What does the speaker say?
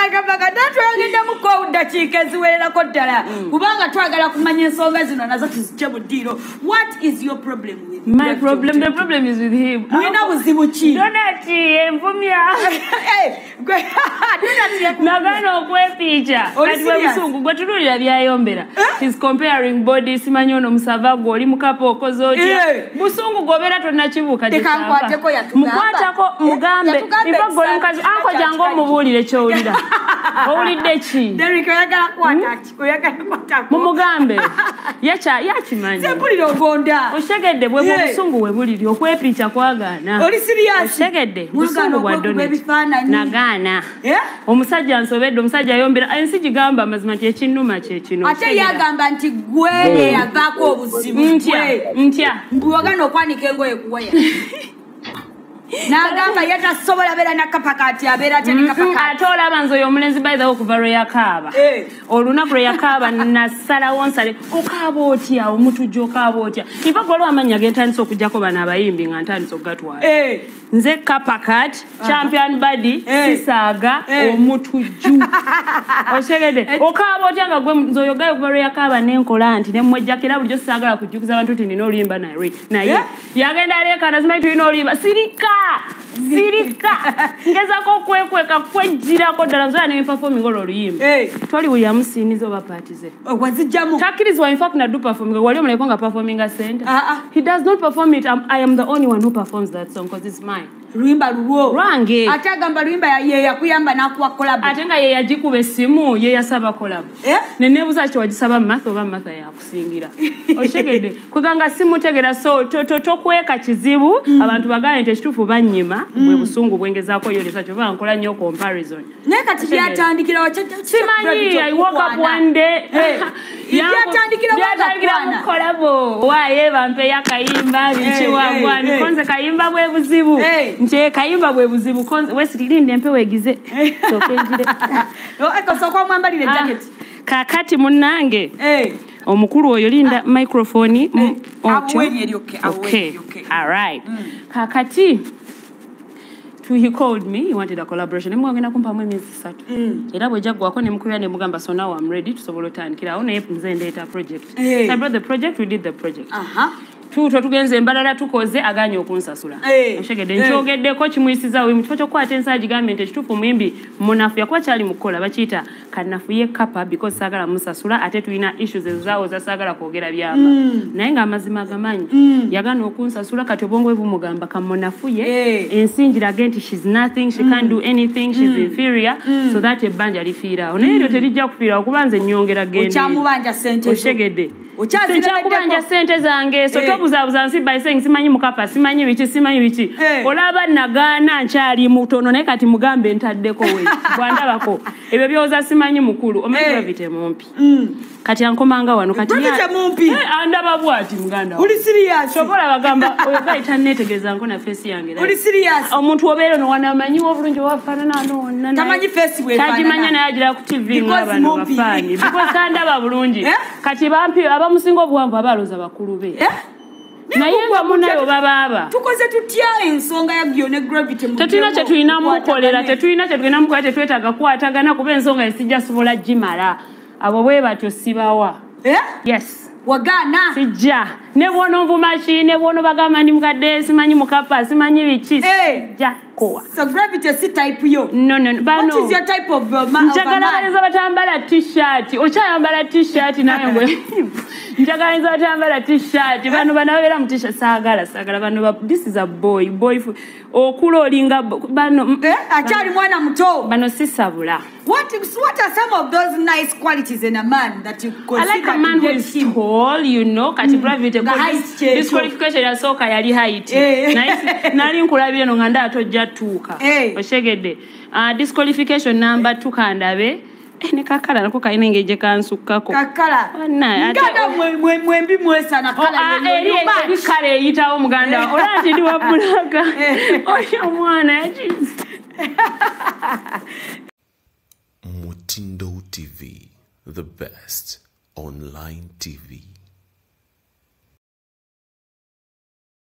Agamba tatwagenda mu kowuda chikeziwererako ddala kubanga twagala kumanya ensonga zino nazo tuzijje mu ddiiro. What is your problem with him? My problem, the problem is with him. Mulina buzibu ki? Donati envumya. Yagaana Okwepicha. Kati bwe busungu gwe tululira byayombera. He's comparing body simanyi ono musava gwe oli mukapa okoze otya. Busungu gobera tonna kibuuka gye sava. Kankwateko yatugamba. Mukwatako mugambe. Ifa gwe mukazi anko jangu omubuulire ky'owulira. Owulidde ki? Derrick oyagala kwataki. Oyagala kwatako. Mumugambe. Yakimanyi. Sempulira ogonda. Oshegedde bwe busungu we buliri Okwepicha kwagaana. Oli serious? Oshegedde busungu bwa donate. Nagaana. Omusajja nsobedde omusajja ayombera ensi gigamba amazima nti ekinnuma kye kino. Ate yagamba nti gwe yavaako obuzibu. Ntya. Mbwagana okwanika engoye kuwaya. Nagamba yatasobola beera na kapakati abeera atya ne kapakati. Ate olaba nze oyo omulenzi by the way okuva lwe yakaaba. Olunaku lwe yakaaba nasalawo nsale okaaba otya Omutujju okaaba otya. Iva gwe olw'amannya gentandise okugyako bano abayimbi nga ntandise okugatwala. Nze kapakati champion body sisaaga Omutujju. Oshegedde okaaba otya nga gwe nze oyo gayo okuva lwe yakaaba n'enkola nti ne mmwejjakira bulijjo sisaagala kujjukiza abantu nti nina oluyimba naye yagenda aleekaana zimanyi tulina oluyimba sirika ngezako okwekweka kwejjirako ddala nzola ne performing oluyimba toli buli yamusiiniza oba paatize wazijjamu takkirizibwa in fact nadu performing wali omuleko nga performing a center he does not perform it. I am the only one who performs that song because it's mine. Luyimba luwo lwange ate agamba luyimba ye yakuyamba n'akuwa collab ate nga ye yagikuba essimu ye yasaba collab neneebuuza kiti wagisaba Martha oba Martha yakusingira oshegedde kweganga simutegera so tokweka kizibu abantu bagane nti ekituufu bannyima bwe busungu bwengezaako yolesa kyova nkola nnyo comparison naye kati byatandikira simanyi I woke up one day byatandikira mu kolabo waaye bampeyo akayimba bikiwagwani konze kayimba bwe buzibu nje kayimba bwe buzibu wesitirinde mpe wegize sokenjire sokwa mwambalire jacket kakati munnange omukulu oyo linda microphone okay all right kakati he called me. He wanted a collaboration. Nemwagenda kumpamu emyezi 3. Era bwe jaggwako ne mukubira ne mugamba so now I'm ready tusobola otandikira awo naye nze ndeeta project. I brought the project, we did the project. Tugenze embalala tukoze aganye okunsasula. Oshegedde njogeddeko kimuyisiza we mukifo ky'okukwata ensagi gambye nti ekituufu muyimbi munafu yakuba kyali mukola bakiyita kanafuye Kapa because saagala musasula ate tulina issues ezaawo zasaagala kwogera byamba. Naye nga amazima agamanyi yagaana okunsasula kati obwongo bwe bumugamba kamunafuye ensingira nti she's nothing, she can't do anything, she's inferior, so that ebbanja lifiiraawo. Naye eryo terijja kufiiraawo kuba nze nnyongera gende. Okyamubanja ssente zo. Oshegedde. Kyakubanja ssente zange so tobuzaabuza nsi by saying simanyi mukapa simanyi biki olaba Nagaana nkyali mutono naye kati mugambe ntaddeko we bwandabako ebyo byoza simanyi mukulu omanyi bavite mumpi kati ankomanga wano kati andaba bwati muganda uli serious sobola bagamba oyo gaita netegereza nko na face yange uli serious omuntu obeero no wanamanyi obulungi wafaanana no tamanyi face we faanana tajimanya naye agira ku TV ng'abantu bafaanyi because kandaba bulungi kati bampi abamusinga obuwanvu abaloza bakulu be naye nga munayo babaaba tukoze tutya ensonga ya gyo ne gravity mu tetulina kye tulina mukolera tetulina kye tulina mukolera tetwetaaga kukwatagana kuba ensonga esijja sobola gimala abo bwe batyo sibawa yes wagaana sijja ne bwono nvumashi ne bwono bagamba ndi mukadde simanyi mukapa simanyi biki sijja kowa so gravity si type yo no what is your type of man njagala baleza batambala t-shirt okyayambala t-shirt naye ngwe njagala batambala t-shirt bano banabera mu t-shirt saagala bano this is a boy okula olinga bano akyali mwana muto bano sisabula. What are some of those nice qualities in a man that you consider? I like a man who is tall, you know, kati gravity this qualification ya soka yali height nali nkulabire no nganda atojja tuuka oshegedde disqualification number 2 kandabe ne kakala nako kaine ngeje kansukkako kakala ngada mwembi mwesa na kala eri kale yitawo muganda olati ndi wabulaga oyo mwana yachizi Omutujju TV, the best online TV.